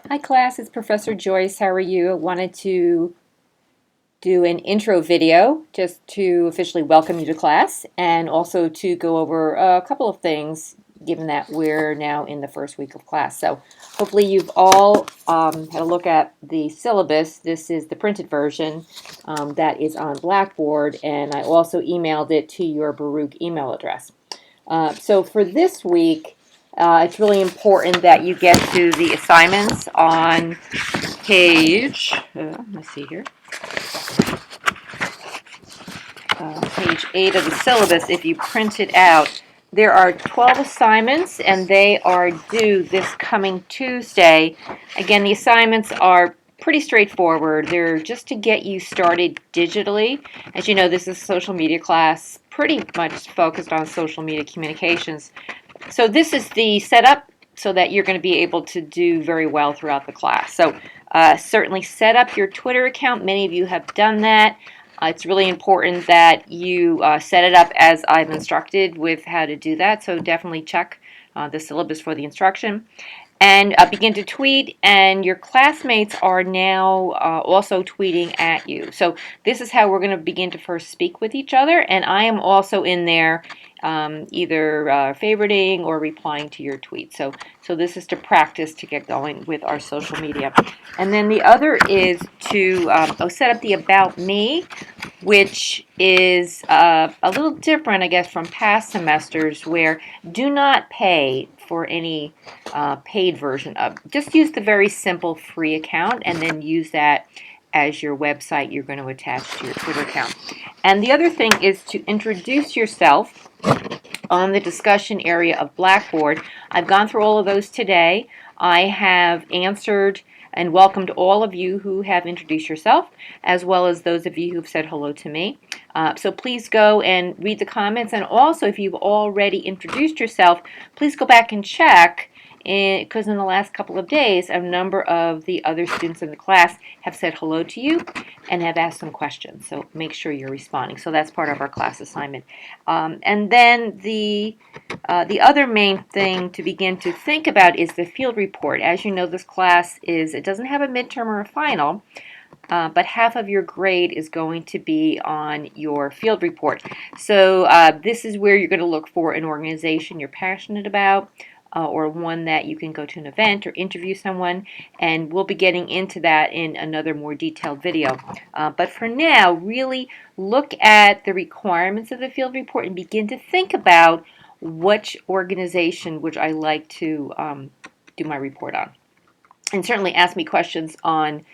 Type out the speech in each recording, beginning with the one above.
Hi class, it's Professor Joyce. How are you? I wanted to do an intro video just to officially welcome you to class and also to go over a couple of things given that we're now in the first week of class. So hopefully you've all had a look at the syllabus. This is the printed version that is on Blackboard, and I also emailed it to your Baruch email address. So for this week, it's really important that you get to the assignments on let's see here, page 8 of the syllabus. If you print it out, there are 12 assignments and they are due this coming Tuesday. Again, the assignments are pretty straightforward. They're just to get you started digitally. As you know, this is a social media class, pretty much focused on social media communications. So this is the setup so that you're going to be able to do very well throughout the class. So certainly set up your Twitter account. Many of you have done that. It's really important that you set it up as I've instructed with how to do that. So definitely check the syllabus for the instruction. And begin to tweet, and your classmates are now also tweeting at you. So this is how we're going to begin to first speak with each other, and I am also in there either favoriting or replying to your tweets. So this is to practice to get going with our social media. And then the other is to set up the About Me, which is a little different, I guess, from past semesters where do not pay for any paid version of. Just use the very simple free account and then use that as your website you're going to attach to your Twitter account. And the other thing is to introduce yourself on the discussion area of Blackboard. I've gone through all of those today. I have answered and welcomed all of you who have introduced yourself, as well as those of you who've said hello to me. So please go and read the comments, and also if you've already introduced yourself, please go back and check, because in the last couple of days, a number of the other students in the class have said hello to you and have asked some questions. So make sure you're responding. So that's part of our class assignment. And then the other main thing to begin to think about is the field report. As you know, this class it doesn't have a midterm or a final, but half of your grade is going to be on your field report. So this is where you're going to look for an organization you're passionate about, or one that you can go to an event or interview someone, and we'll be getting into that in another more detailed video. But for now, really look at the requirements of the field report and begin to think about which organization would I like to do my report on. And certainly ask me questions on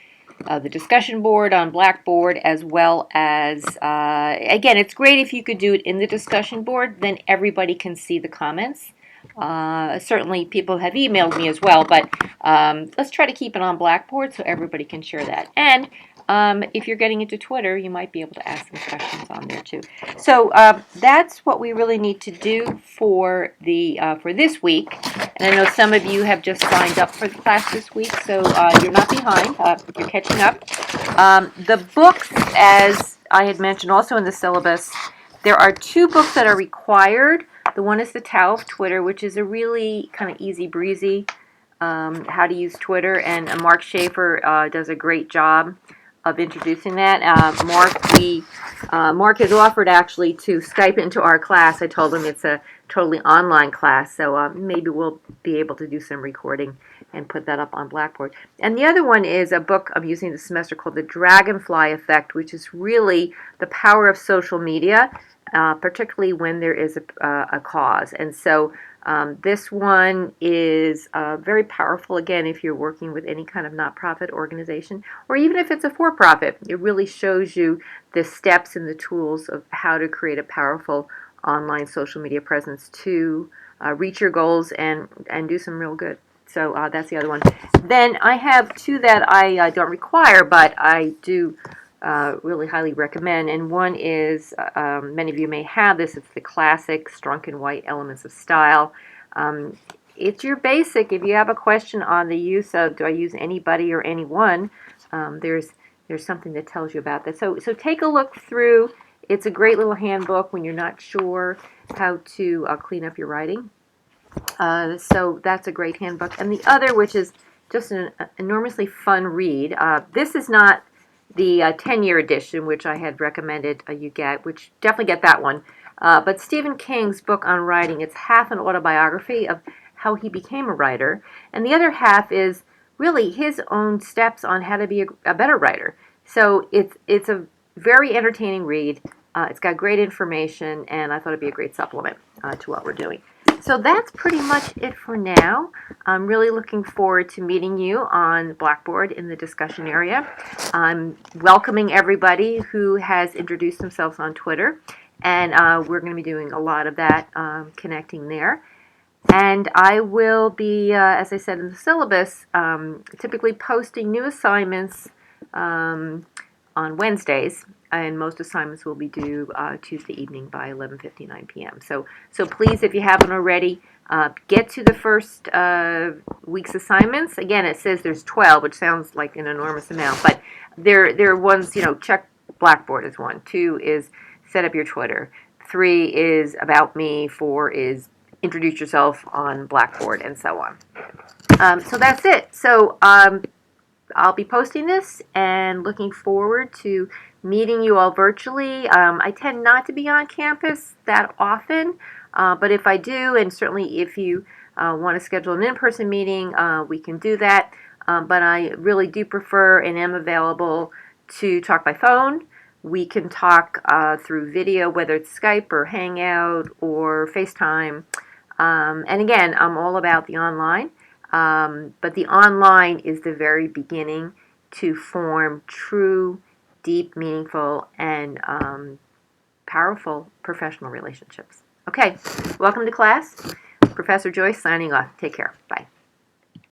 the discussion board on Blackboard, as well as, again, it's great if you could do it in the discussion board, then everybody can see the comments. Certainly people have emailed me as well, but let's try to keep it on Blackboard so everybody can share that. And if you're getting into Twitter, you might be able to ask some questions on there too. So that's what we really need to do for this week. And I know some of you have just signed up for the class this week, so you're not behind. You're catching up. The books, as I had mentioned also in the syllabus, there are 2 books that are required. The one is the Tao of Twitter, which is a really kind of easy breezy how to use Twitter, and Mark Schaefer does a great job of introducing that. Mark has offered actually to Skype into our class. I told him it's a totally online class, so maybe we'll be able to do some recording and put that up on Blackboard. And the other one is a book I'm using this semester called The Dragonfly Effect, which is really the power of social media, particularly when there is a cause. And so this one is very powerful, again, if you're working with any kind of nonprofit organization, or even if it's a for-profit. It really shows you the steps and the tools of how to create a powerful online social media presence to reach your goals and do some real good. So that's the other one. Then I have 2 that I don't require, but I do really highly recommend. And one is, many of you may have this, it's the classic Strunk and White Elements of Style. It's your basic. If you have a question on the use of, do I use anybody or anyone, there's something that tells you about that. So take a look through. It's a great little handbook when you're not sure how to clean up your writing. So that's a great handbook. And the other, which is just an enormously fun read. This is not the 10-year edition, which I had recommended you get, which definitely get that one. But Stephen King's book on writing, it's half an autobiography of how he became a writer, and the other half is really his own steps on how to be a better writer. So it's a very entertaining read. It's got great information, and I thought it'd be a great supplement to what we're doing. So that's pretty much it for now. I'm really looking forward to meeting you on Blackboard in the discussion area. I'm welcoming everybody who has introduced themselves on Twitter, and we're going to be doing a lot of that connecting there. And I will be, as I said in the syllabus, typically posting new assignments on Wednesdays, and most assignments will be due Tuesday evening by 11:59 p.m. So please, if you haven't already, get to the first week's assignments. Again, it says there's 12, which sounds like an enormous amount, but there are ones, check Blackboard is one. 2 is set up your Twitter. 3 is about me. 4 is introduce yourself on Blackboard, and so on. So that's it. So I'll be posting this and looking forward to meeting you all virtually. I tend not to be on campus that often, but if I do, and certainly if you want to schedule an in-person meeting, we can do that. But I really do prefer and am available to talk by phone. We can talk through video, whether it's Skype or Hangout or FaceTime. And again, I'm all about the online. But the online is the very beginning to form true, deep, meaningful, and powerful professional relationships. Okay, welcome to class. Professor Joyce signing off. Take care. Bye.